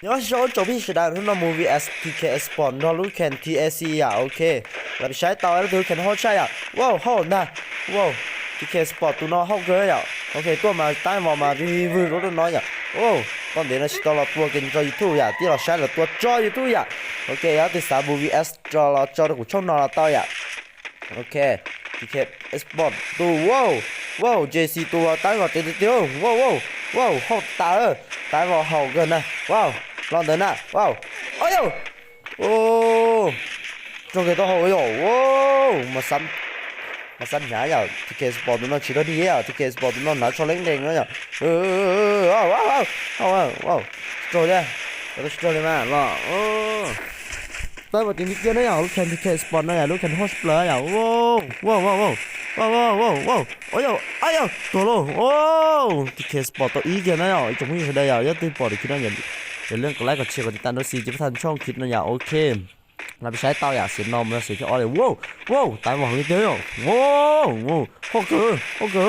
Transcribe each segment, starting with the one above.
nhớ số chỗ bị sẽ đạt nó movie STK Sport nó lúc khen TSC à ok là bị sai tao thứ khen hot sai à wow hot nè wow TK Sport tụi nó hot gỡ à ok tôi mà tai mà review nó nói à wow còn để nó sẽ là tôi khen cho YouTube à tí là sai là tôi cho YouTube à ok á thì sao movie S cho được của trong nó là tao à ok TK Sport tụ wow wow JC tụ tai vào tiền tiêu wow wow wow hot tai vào hậu gần nè wow lon đến à wow ôi yo ô cho cái to hồi yo wow mà săn nhá giờ thì cái sport nó chỉ có đi à thì cái sport nó nói cho lên lên nữa nhở wow wow wow rồi đây tôi rồi đây mà lo tới một tiếng kia nữa lúc khen thì cái sport nó là lúc khen hot player nhở wow wow wow wow wow wow ôi yo tôi luôn wow thì cái sport tôi ý kia nó nhở chúng mình đây giờ nhất tôi bỏ được khi nó nhậnเรื่องก็ไลค์กดแชร์กดติดตามด้วยสิจะไม่ทันช่องคลิปนะอย่าโอเคเราไปใช้เตาอย่าเสียนมนะเสียที่อ้อเลยว้าวว้าวตายหมดจริงๆว้าวว้าวโคตรโคตร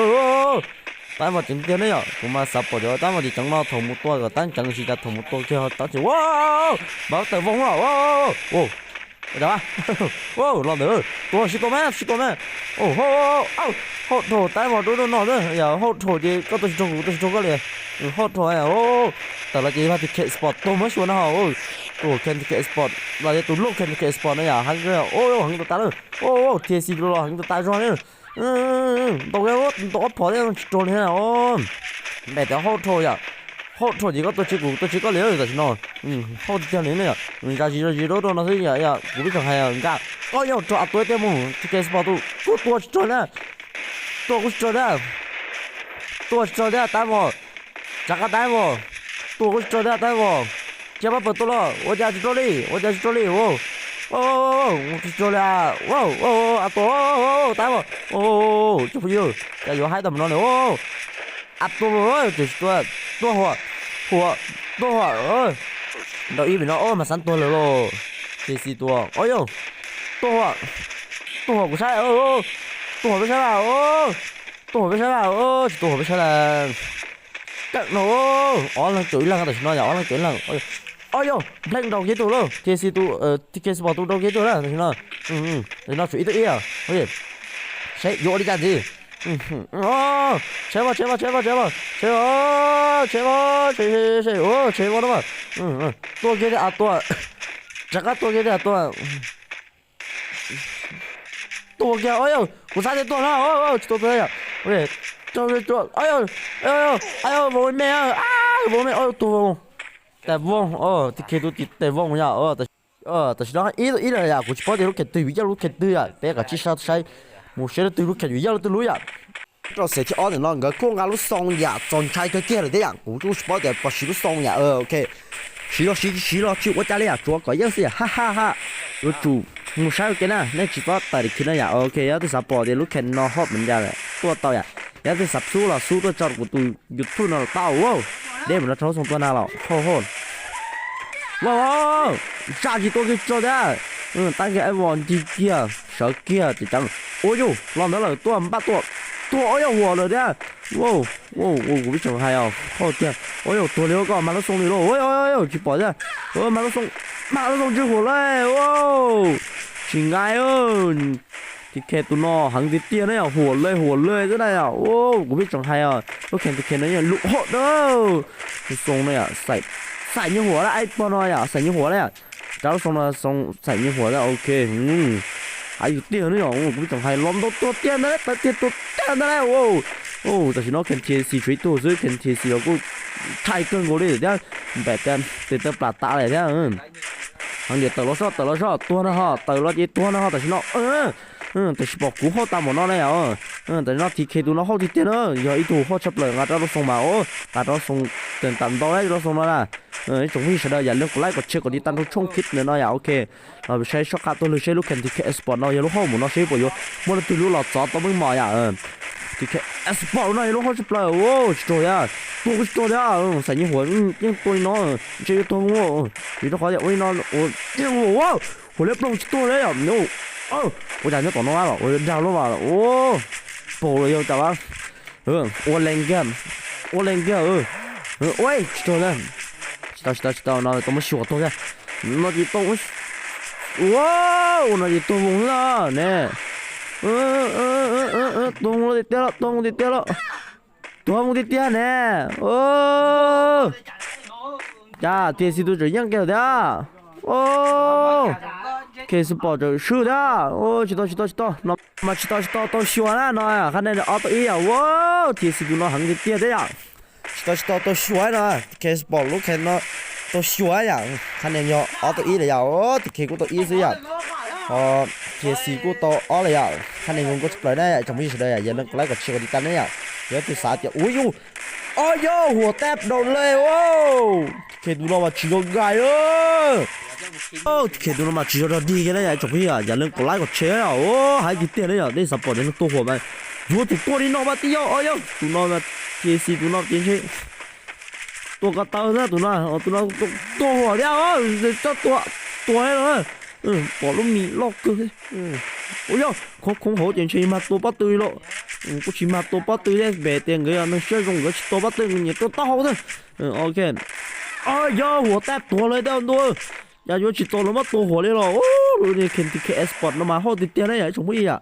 ตายหมดจริงๆเนี่ยผมมาซับปอดตายหมดจังมาถมตัวก็ตั้งจังสิจะถมตัวแค่ตั้งสิว้าวบ้าแต่วงว้าวว้าวเดี๋ยวว้าวลองเด้อตัวชิโกแม่โอ้โหเอ้าโหโถตายหมดดูนอนเลยอย่าโหโถดีก็ตัวชิโกก็เลยโหโถอ่ะโอ้แต่ละจีมาติดเคสปอร์ตตัวไม่ชวนนะฮะโอ้ตัวแคนติเคสปอร์ตเราจะตัวลูกแคนติเคสปอร์ตนะอย่าหันเลยโอ้หันตัวตาเลยโอ้เทียซีตัวหันตัวตาจอยเลยตัวแกว่าตัวพอได้จนเลยโอ้แต่จะโหโถอ่ะโหโถดีก็ตัวชิโกเลยแต่ชิโน่โหเทียนี่เนี่ยจะจีโร่ตัวนั้นสิอย่ากูไม่ต้องให้อ่ะจ้าก็ยังตัวเต็มมือติเคสปอร์ตตัวจนนะตัวกูจนนะตัวจนนะตายหมดจักรตายหมดตัวกูจนนะตายหมดเจ้ามาเปิดตัวแล้ว我家去这里哦去这里啊啊ตัวตายหมดจะพูดอยู่จะอยู่ให้ตำนานเลยอัดตัวตัวหัวเราอีเป็นเรามาสั่นตัวเลยโลสี่ตัวโอ้ยตัวกูใช่ตัวไม่ใช่ป่ะตัวไม่ใช่ป่ะตัวไม่ใช่แล้วcái nó lần chửi lần tại nó nhỏ lần chửi lần ôi yo lên đầu kia tụ luôn kia si tụ kia si bỏ tụ đầu kia tụ là thì nó chửi tự ý à ôi sẽ vô đi làm gì chế vào đó mà tua kia à tua chắc tua kia à tua kia ôi yo của sao thế tua nó tua kia à ôi cho ôi bố mẹ ôi tùแต่วงที่เคดูติดแต่วงเนี่ยแต่ฉันว่าอีเลยอ่ะกูจะพอเดี๋ยวรู้แค่ตัววิญญาณรู้แค่ตัวอ่ะแต่ก็ที่ชาติใช้หมู่เชื่อตัวรู้แค่วิญญาณตัวรู้อ่ะเราเสียที่อ้อเนี่ยน้องก็กูงานรู้ส่งอ่ะจนใช้ก็เกี่ยเลยได้อย่างกูรู้พอเดี๋ยวพอชิรู้ส่งอ่ะโอเคชิ了去我家里啊做个样子哈哈哈我煮我烧个呢那只把带的去那呀 OK 要是啥包的路看那好门家嘞多到呀要是啥输了输到这我都有吐那到哦để mà nó trâu xong tuần nào lọ hô wow ra gì tôi cái cho đấy tay cái iPhone kia sợ kia thì chẳng ôi yo làm đó là tôi bắt tôi ôi yoหัวเลยđấy wow我biết chẳng hay à hô kia ôi yo tôi liều có mà nó xong đi rồi ôi chỉ bỏ ra mà nó xong chưa火嘞wow chỉ ngay thì khe tụi nó hàng tí tiền đấy à火เลยthế này à ô cũng biết chẳng hay à nó khen thì khen nó như lụ hộ đâu cái sông này à xài như火đấy iPhone này à xài như火đấy à cháu xong là xong xài như火đấy ok ai có tiền nữa cũng biết chẳng hay lom tốt tiền đấy tiền đấy ôแต่ฉันnó khen TC truy tu rồi khen TC nó cũng thay cân của đi đấy bẻ tiền từ từ bạt tạ này đấy hàng điện tờ nó sót tua nó họ tờ nó gì tua nó họแต่ฉันnóแต่บอกกูเขาตามหมดนั่นเลยแต่เราทีเคดูเราเขาทีเดียวอย่าอีตัวเขาชับเลยงั้นเราส่งมาแต่เราส่งเติมต่ำต่อได้เราส่งมาละจงพี่เสด็จอย่าเลือกไลค์กดแชร์กดติดตามทุกช่องคลิปเนี่ยนะโอเคเราไปใช้ช็อคตัวเลยใช้ลูกแคนทีเคสปอร์ตเราอย่าลูกห้องหมุนเราใช้ประโยชน์เมื่อเราตัวลูกหลอดจอต้องไม่หมอยทีเคสปอร์ตเราลูกเขาชับเลยโอ้ตัว呀ตัวก็ตัว呀ใส่ยี่หัวยังตัวน้อยใช้ตัวงูอยู่ต้องขออย่าโอ้ยน้อยโอ้ยังหัวหัวเล็บลงตัวเลยอ่ะโน้我感觉懂了吧，我就绕路吧了，跑了又咋吧？我两个，喂，知道知道，那怎么学多的？那就懂，哇，那就懂了呢。懂了的了，懂了的了，懂了的呢。哦，呀，这是都这样搞的。哦。开始抱着手的，哦，知道，那么知道到喜欢了那呀，看那个奥特伊呀，哇，电视都那行的点的呀，知道到喜欢了，开始抱路看那到喜欢呀，看那个奥特伊了呀，哦，开过到意思呀，哦，电视过到奥了呀，看那个过出来呢，怎么意思的呀，也能过来个吃个的单的呀，也得啥的，哦呦，哎呦，我带不到嘞，哦，开都那么吃个盖哟。哦，看到了嘛，只要到第一个呢，也做不呀，也能过来个车呀，哦，还几点了呀？那啥保证多伙伴，如果多的那么低哦，哎呦，都那么电视都那进去，多个刀呢，都那多火的哦，这多了，保路米落个，哎呦，空好进去嘛，多把对了，不起码多把对的，别点个呀，能使用个多把对，你都到好的，OK，哎呀，我带多了的多。呀，有去做那么多活的了，哦，你看 TKS Sport 那么好的点了呀，怎么样？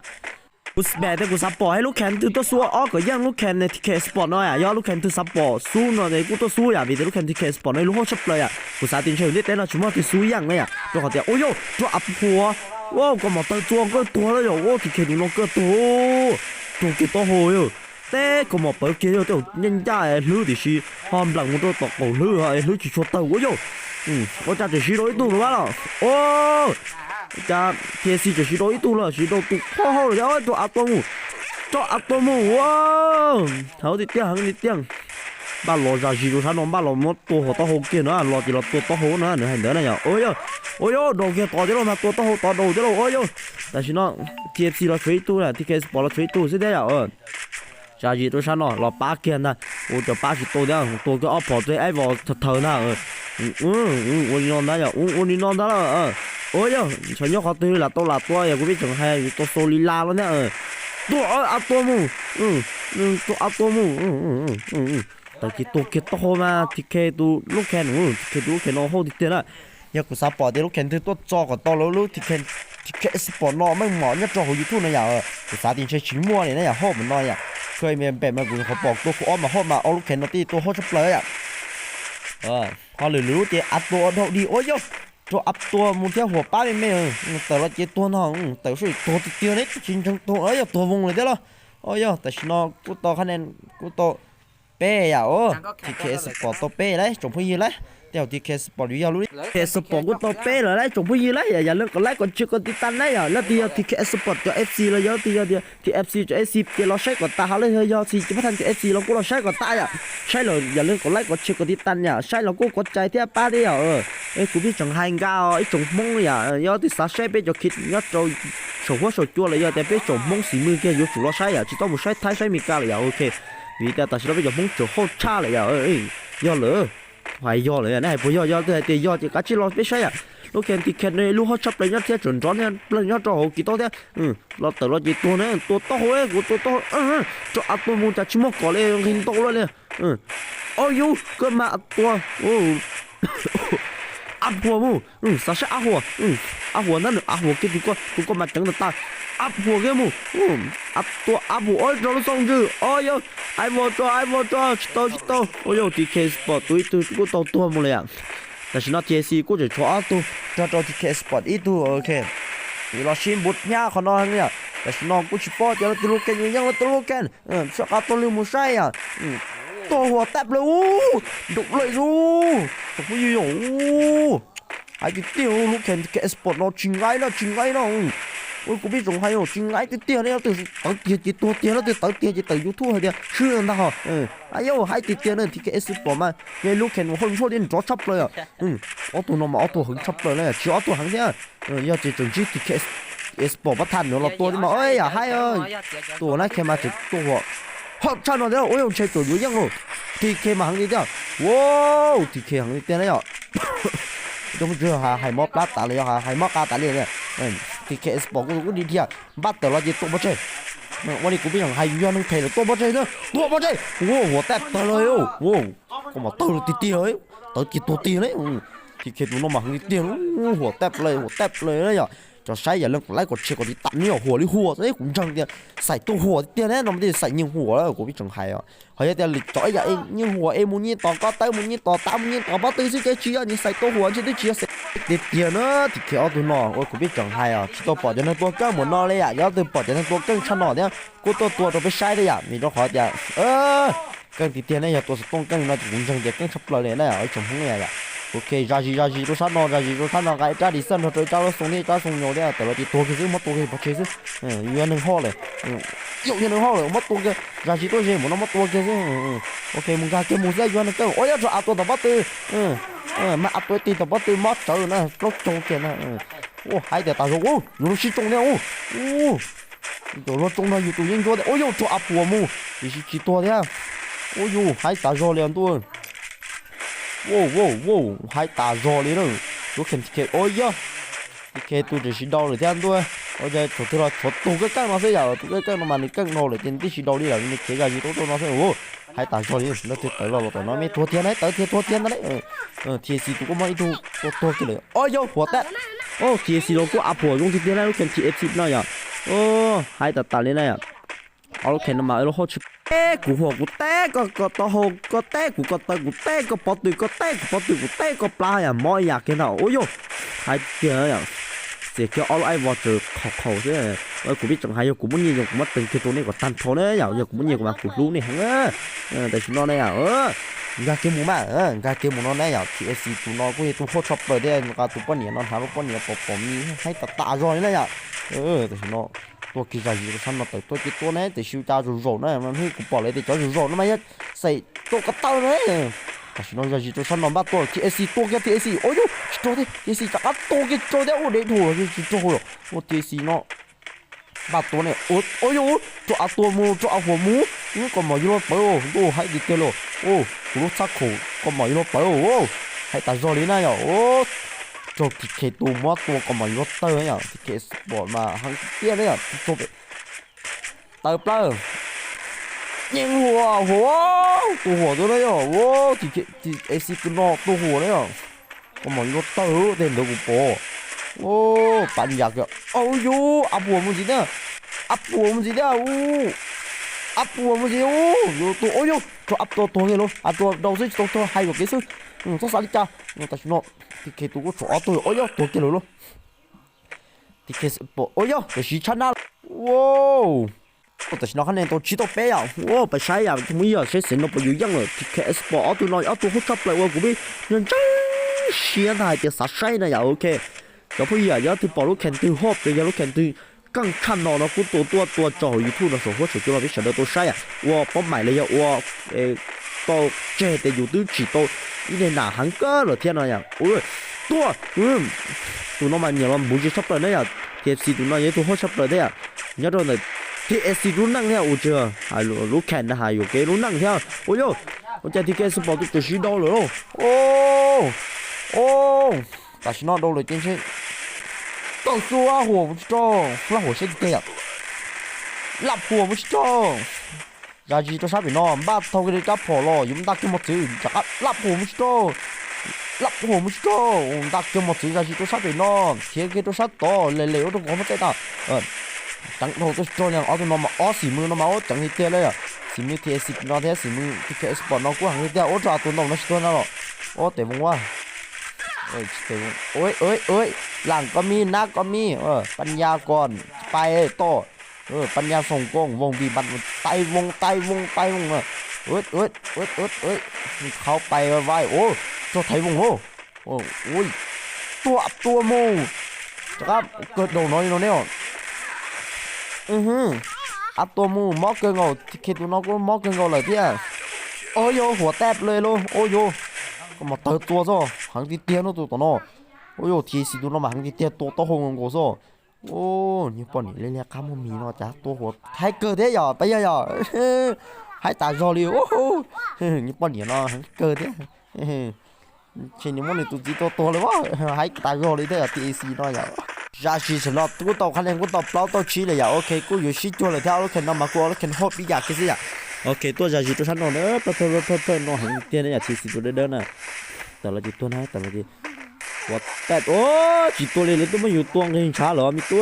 不是别的，不是播，还录看都说哦，个样录看的 TKS Sport 那呀，要录看都是播，输那的กู都输呀，别的录看 TKS Sport 那录好吃了呀，不是电视里点了全部都输一样的呀，就好点，哦哟，做阿婆，哇，个毛豆做个多了哟，我 TK 都弄个多几多好哟。แต่ก็มาเปิดเกลียวเดี๋ยวยังจ่ายลื้อดิสิหอมหลังมันตัวตกเอาลื้อไอ้ลื้อจีชัวเต่าโอ้ย我家这许多一度了完了，哦，家天气这许多一度了，许多都好好了，要做阿多姆，哇，好的点，把罗啥许多啥弄把罗么多好多好见啊，罗的罗多多好呢，你还得了呀，哦哟，罗个多的了嘛，多好多的了，哦哟，但是呢，天气了水多了，天气报了水多是的呀，家里都啥呢，老八件呢，我就80多的，多个阿婆对爱我头呢，我弄到呀，我弄到了，哦哟，全家好对了，多啦多呀，我别整还多手里拉了呢，多阿多姆，多阿多姆，但是多给多好嘛，TK 都路看，TK 都看到好的点了，要个啥宝的路看的多早个到了路 TK Sport nó mới mỏ nhất cho hồi YouTube này à, cái啥tiền chơi chỉ mua này này hộp mình nói à, khơi miền bể mà cũng họ bỏ tôi khó mà hộp mà ông lúc nó đi tôi hốt chấp lấy à, họ lừa thì áp tôi đâu đi ôi yo, cho áp tôi một cái hộp ba bên mày, tớ là cái tôi nó, tớ suy tôi tiêu đấy, chính trong tôi ấy tôi vùng này đấy lo, ôi yo, tại nó cú to khả năng cú to bé à, thì cái Sport to bé đấy, trông hơi gì đấy. Theo thì cái sport yếu luôn đi, cái sport của tôi bé rồi đấy, chúng bây giờ đấy, giờ lên còn lại còn chưa có titan đấy à, là thì cái sport cho FC là giờ thì FC cho FC thì nó sai còn ta hao lên giờ thì chỉ bắt thành cái FC nó cũng là sai còn ta à, sai rồi giờ lên còn lại còn chưa có titan à, sai là cũng có trái theo ba đấy à, ấy cũng biết chẳng hay cao, ấy trồng mông à, giờ thì sao sai bây giờ kít nhất rồi, sổ hoa sổ chua là giờ thì bây trồng mông xí mưa kia giờ chủ nó sai à, chỉ tao một sai thái sai mì cao là ok, vì ta ta sẽ bây giờ mông chỗ hot cha là giờ lỡ. Phải doเลยนะให้พอยอแต่ยอจะกัดชิลอไม่ใช่อ่ะลูกแคนที่แคนเลยลูกเขาชอบเลยยอดเทียจนร้อนเนี่ยเลยยอดจ่อกี่ตัวเนี่ยเราแต่เราจีตัวเนี่ยตัวโตเว้ยกูตัวโตจ่ออัดตัวมูจะชิมก่อนเลยกินโตแล้วเนี่ยโอ้ยก็มาอัดตัวโอ้อัดหัวมูสาชอัดหัวนั่นอัดหัวกี่ตัวก็มาจังตาอัดหัวแกมูอัดตัวอัดหัวโอ้ยเราส่งจื้อโอ้ยไอ้หมดตัวชิโตโอ้ยที่เคสปอร์ตตัวกูตัวหมดเลยอ่ะแต่ฉันน่าเจซีกูจะชอบตัวที่เคสปอร์ตอีตัวโอเคเราชิมบุตรยาขนาดนี้แต่ฉันน่ากูชิปอร์ตจะตัวลูกแกนยังตัวลูกแกนชอบตัวลืมมุชัยอ่ะตัวหัวแตบเลยดุเลยตัวผู้อยู่ไอ้ที่เตี้ยลูกแกนที่เคสปอร์ตเราชิงไรเนาะ我估计仲係用轉矮啲啲咧，就是等跌多啲啦，就等跌就等 YouTube 啲，是人的哈，哎呦，還跌啲咧，TKS 博嘛，你錄看我很錯啲左插了呀，我都那麼我都很插了咧，只我都行先，要這種只 TKS 博不談了多啲嘛，哎呀，係啊，多那看嘛就多喎，好差咗啲，我用車做咗樣咯，TK 嘛行啲啲，哇，TK 行啲啲咧呀，都唔知係摸巴打嚟呀，係摸加打嚟嘅，thì cái sport của đi thiệt bắt đầu là gì tôi bắt chơiวันนี้กูไม่อยากให้ยูนต้องเทเลยตัวbắt chơi nữaตัวbắt chơiโว้หัวแตกตะเลยโว้ có mà tao tí tí ấy tao tí tổ tí đấy thì khi tụi nó mà không đi tiềnหัวแตบเลยđấy nhở cho sai giờ lần lại còn chưa có đi tắm nhiềuหัวđiหัวđấy cũng chẳng tiềnใส่ตัวหัวtiền đấy nó mớiใส่nhiềuหัวแล้วกูไม่จังhay à hay là lịch chọi vậy nhiềuหัวem muốn như tao có tới muốn như tao tám muốn như tao bắt tới chứ cái chia như ใส่ตัวหัวchứ đấy chia tiền tiền nữa thì kiểu tụi nó ôiกูbiết chẳng hay à chỉ tao bỏ cho nên tôi cơ muốn nó đấy à nhớ tôi bỏ cho nên tôi cân chăn nó đấyกูตัวtôi bị sai đấy à mình nó khó vậy cân thì tiền này tôi sẽ tung cân nó cũng chẳng tiền cân sắp lời này ở trong không này à ok ra gì tôi sát nó cái ra đi sân rồi tôi cho nó xuống đi cho xuống nhiều đấy từ đó thì tôi cái gì mất tôi cái bắt chế chứ yên đừng ho này yên đừng ho này mất tôi cái ra gì tôi gì muốn nó mất tôi cái chứ ok mình ra cái một giây yên đừng ôi cho tôi tập bắt từ mà tôi tìm tập bắt từ mất trời nè lúc trông kia nè ô hai để tao rồi ô nó xí trông nè ô rồi nó trông nóอยู่ตัวยิงตัวเอ้ยตัวอับหัวมูchỉตัวđấy ôi呦hai tao rồi liền tôi wow hai tà rò đi rồi tôi khen khen ôi nhá khen tôi chỉ đau rồi theo tôi ôi giờ tôi là tôi cái căng nó sẽ giờ tôi cái căng mà nó căng nó rồi tiền tí chỉ đau đi là mình kể ra gì tôi nó sẽ ô hai tà rò đi nó thì tới rồi nó mới thua tiền đấy tới thì thua tiền đấy thì gì tôi cũng mới tôi cái này ôi yoหัวแตะthì gì nó cũng ápหัวdùng thì tiền này nó khen thì FC nó nhở hai tà lên này à nó khen nó mà nó hot của hồ của té có to hồ có té của có tơ của té có bọt từ có té của bọt từ của té có pla à mọi nhà cái nào ôi yo hai kia à sẽ kêu all I water khẩu thế của biết chẳng hay của muốn nhiều của mất từng cáiตัวนี้của tan thốn đấy giờ của muốn nhiều của mà của lú này hả tại chúng nó này à ra cái mũ mà ra cái mũ nó này à thì tụi nó cũng tụi hot shopper đây mà tụi bọn nó tháo bọn nó bỏ mi hay tạ rồi đấy à tại chúng nóตัวกี่ใจอยู่ทำมาตัวกี่ตัวเนี่ยแต่ชิวจ้าจู่ๆเนี่ยมันให้กูบอกเลยแต่จ้าจู่ๆนั่นไม่ใส่ตัวกระเต้าเลยแต่ฉันน้องจะจีตัวฉันนอนบ้านตัวที่เอซีตัวแค่ที่เอซีโอ้ยตัวที่เอซีจากตัวกี่ตัวเดียวโอ้เด็กถูกจีตัวหัวโอ้ที่เอซีเนาะบ้านตัวเนี่ยโอ้ยตัวเอาตัวมูตัวเอาหัวมูนี่ก็มาอยู่รถไปโอ้ให้ดีเกลโอ้กูรู้สักขู่ก็มาอยู่รถไปโอ้ให้ตาจอลีน่าอย่างโอ้cho cái cái tù mót tù còn mà nó tơ ấy nhở thì cái sport mà hàng kia đấy à cho cái tơ plơ nhưng hùa tù hùa tôi đấy à ô thì AC cứ nó tù hùa đấy à còn mà nó tơ đến đâu cũng bỏ ô bạn nhạc kìa ôi yo áp hùa một gì nữa áp hùa một gì nữa áp hùa một gì ô tù ôi yo cho áp to cái luôn áp to đầu dưới to hay một cái sức sao sao đi cha nhưng ta nó thì cái tụ có chỗ tôi ôi yo tôi cái luôn thì cái bộ ôi yo cái gì chăn nào wow tôi nó khả năng tôi chỉ tôi bé à wow phải sai à chúng bây giờ sẽ nó bị dữ dằn rồi thì cái sport tôi nói tôi hút chấp lại wow cũng biết nên chắc xuyên này thì sát sai này ok rồi bây giờ thì bỏ lúc khen từ hộp thì giờ lúc khen từ căng khăn nó cũng tua trò YouTube nó số hỗ trợ cho nó biết sợ tôi sai à wow bấm mày lấy wow tôi chơi để YouTube chỉ tôi cái này hàng cơ rồi thiên này à ôi tụi nó mà nhiều lắm muốn chơi shop rồi đấy à TFC tụi nó nhớ tụi hot shop rồi đấy à nhớ rồi này TFC lúc năng theo ôi chưa hay lúc khen là hay cái lúc năng theo ôi yo ôi trời thì cái support tụi chỉ đâu rồi tại sao nó đâu rồi trên trên tao xua hồ một trò là hồ sẽ cái à lập hồ một trò ra gì cho sao bị nó bắt thâu cái đắp phổ lo chúng ta cái một chữ chắc lắp hồ một chỗ ta cái một chữ ra gì cho sao bị nó thiết cái cho sao to lệ nó có một cái ta chẳng đâu tôi cho nhau ở nó mà ở xì mưa nó mà ở chẳng như thế đấy à xì mưa thì xì nó thế xì mưa cái sport nó cũng hàng như thế ở trò tôi nó xí nó ở để mông quá ôi làng có mi nát có miปัญญาก่อนไปต่อปัญญาส่งกงวงบีบันไตวงเข้าไปไว้โอ้ตัวไทยวงโอ้ยตัวมูครับเกิดโดนน้อยเนี่ยอัพตัวมูมอกเกินเอาคิดดูน้องก็มอกเกินเอาเลยที่โอ้ยหัวแตบเลยโลโอ้ยก็มาเติร์ตัวซะหังที่เตี้ยนู่นตัวน้อโอ้ยทีสิดูน้องมาหังที่เตี้ยตัวหงกูซะโอ้ยปนนี่เรียกข้ามมีเนาะจ้ะตัวหัวให้เกิดได้หรอไปหรอให้ตาจอริวโอ้โหนี่ปนนี่เนาะเกิดได้เช่นนี้มันนี่ตัวเลยวะให้ตาจอริได้ทีซีเนาะหรอra chỉ là lọtกูตอบคะแนนกูตอบเปล่าตอบชี้เลยอย่าโอเคกูอยู่ชี้ตัวเลยถ้าเราเข็นน้ำมากูเราเข็นฮอตปีอยากกี่สิอ่ะ โอเคตัวจะจีตัวฉันนอนเนอะหันเตี้ยเนี่ยทีสีตัวเดินน่ะแต่ละจีตัวนะแต่ละจีวัดแต่โอ้จีตัวเลยตัวไม่อยู่ตัวเองช้าเหรอมีตัว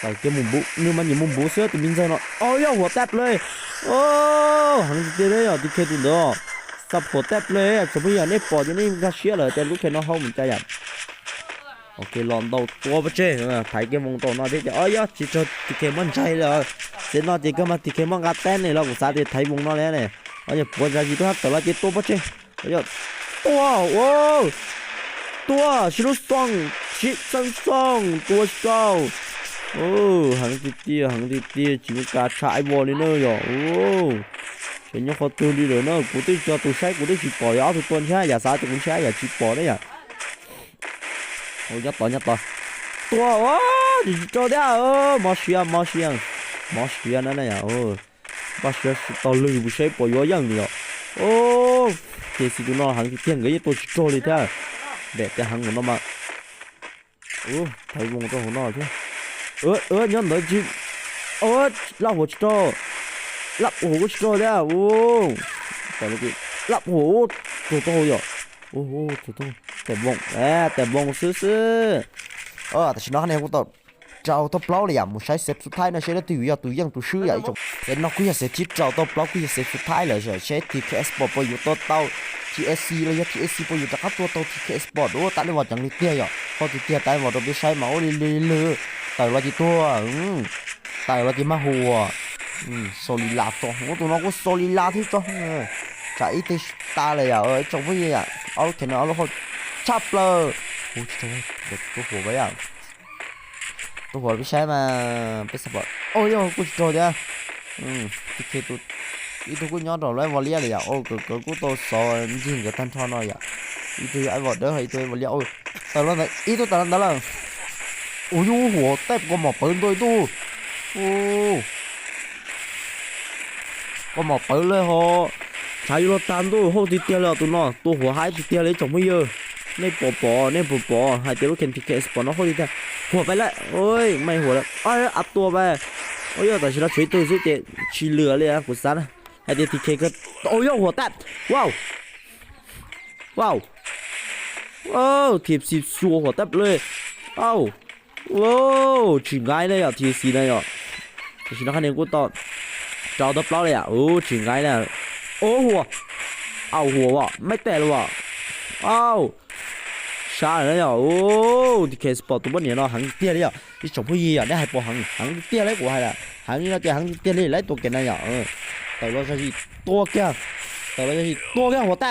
แต่cái mùng bú nhưng mà những mùng bú sữa thì mình giờ nó ôi yoหัวแตบเลยโอ้หันเตี้ยเลยอ่ะที่เคยตัวเนาะสับหัวแตบเลยอ่ะสมมติอย่างนี้ปอดอย่างนี้มันก็เชี่ยเลยแต่ลูกแค่น้องเขาเหมือนใจอ่ะโอเคลองđầuตัวไปเจ้thấy cái mùng tổ nó thì ôi yo chỉ choที่เคมันใจเลย thế nó chỉ có mà thì cái mong gạt tên này là của sao thì thấy vùng nó đấy này bây giờ buồn ra gì tôi hát trở lại cái tua bắt chơi bây giờ tua xí sân song tua sao hàng thì tia chỉ có cả trại bò lên nơi rồi chỉ nhớ khó tiêu đi rồi nó của tôi cho tôi sách của tôi chỉ bỏ áo tôi tuần trái giả sao tôi cũng trái giả chỉ bỏ đấy à ôi nhát to tua thì cho đấy mà xuyên đó này à bác sĩ tao lười bù sấy bỏ gió dân rồi thì tụi nó hàng thì tiền cái tôi cho đi theo để cái hàng của nó mà thấy vùng tôi của nó chứ nhớ nói chứ lắp hồ cho đấy tại vì lắp hồ tôi rồiแต่บงซื้อแต่ฉันnói này cũng tốt trâu top lót là một sai xếpสุดท้ายนะใช่แล้วตัวยังตัวชื่อใหญ่จบแต่นอกกูอยากเสียที่trâu top lótกูอยากเสียสุดท้ายเลยใช่ที่ KS Sport ไปอยู่ตัวเต้า TSC เลยya TSC ไปอยู่จากตัวเต้า KS Sport ตัดเลยว่าจังลิเตี้ยอ่ะพอลิเตี้ยตายว่าเราไปใช้เมาเลยแต่ว่าที่ตัวแต่ว่าที่มาหัวโซลิลาตัวน้องกูโซลิลาที่ตัวจะอีติตาเลยอ่ะจบไปอ่ะเอาแค่นั้นแล้วเขาชับเลยโอ้ยตัวหัวไปอ่ะตัวหัวไปใช้มาเป็นสปอร์ตโอ้ยกูโจทย์อ่ะที่เคตัวอีตัวกูย้อนต่อเลยวอลเลียเลยอ่ะกูตัวสอนยิงกับท่านทอนเลยอ่ะอีตัวไอ้บอดเด้อไอ้ตัววอลเลียโอ้ยแต่ละอีตัวแต่ละโอ้ยหัวเต็มก็หมอบปืนตัวตู้ก็หมอบปืนเลยฮะใช้รถตามตู้โหติดเตี้ยแล้วตัวน้อตัวหัวหายติดเตี้ยเลยจบไม่เยอะในปอหายเตี้ยรถเข็นทีเคสปอร์ตน้องโหติดเตี้ยหัวไปแล้วโอ้ยไม่หัวแล้วอัดตัวไปโอ้ยแต่ฉันช่วยตัวสุดเด็ดชีเหลือเลยนะกุศลหายเตี้ยทีเคก็โอ้ยหัวแตกว้าวทีบสิบชัวหัวแตกเลยถึงไงเลยอ่ะทีซีเลยอ่ะฉันนักคะแนนกูต่อจอดับล้อเลยอ่ะถึงไงเนี่ยหัวหัวว่ะไม่แตะเลยว่ะช้าเลยอ่ะที่เคสปอร์ตตัวนี้เนาะหังเตี้ยเลยอ่ะที่ชมพูยี่อ่ะได้ให้ปอหังเตี้ยเลยกูให้ละหังนี่เราจะหังเตี้ยเลยไล่ตัวแกนั่นอ่ะแต่เราจะที่ตัวแกหัวแตะ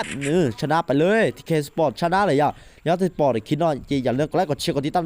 ชนะไปเลยที่เคสปอร์ตชนะเลยอ่ะแล้วที่ปอร์ตคิดว่าอย่าเลิกแล้วก็เชียร์กันที่ตั้ง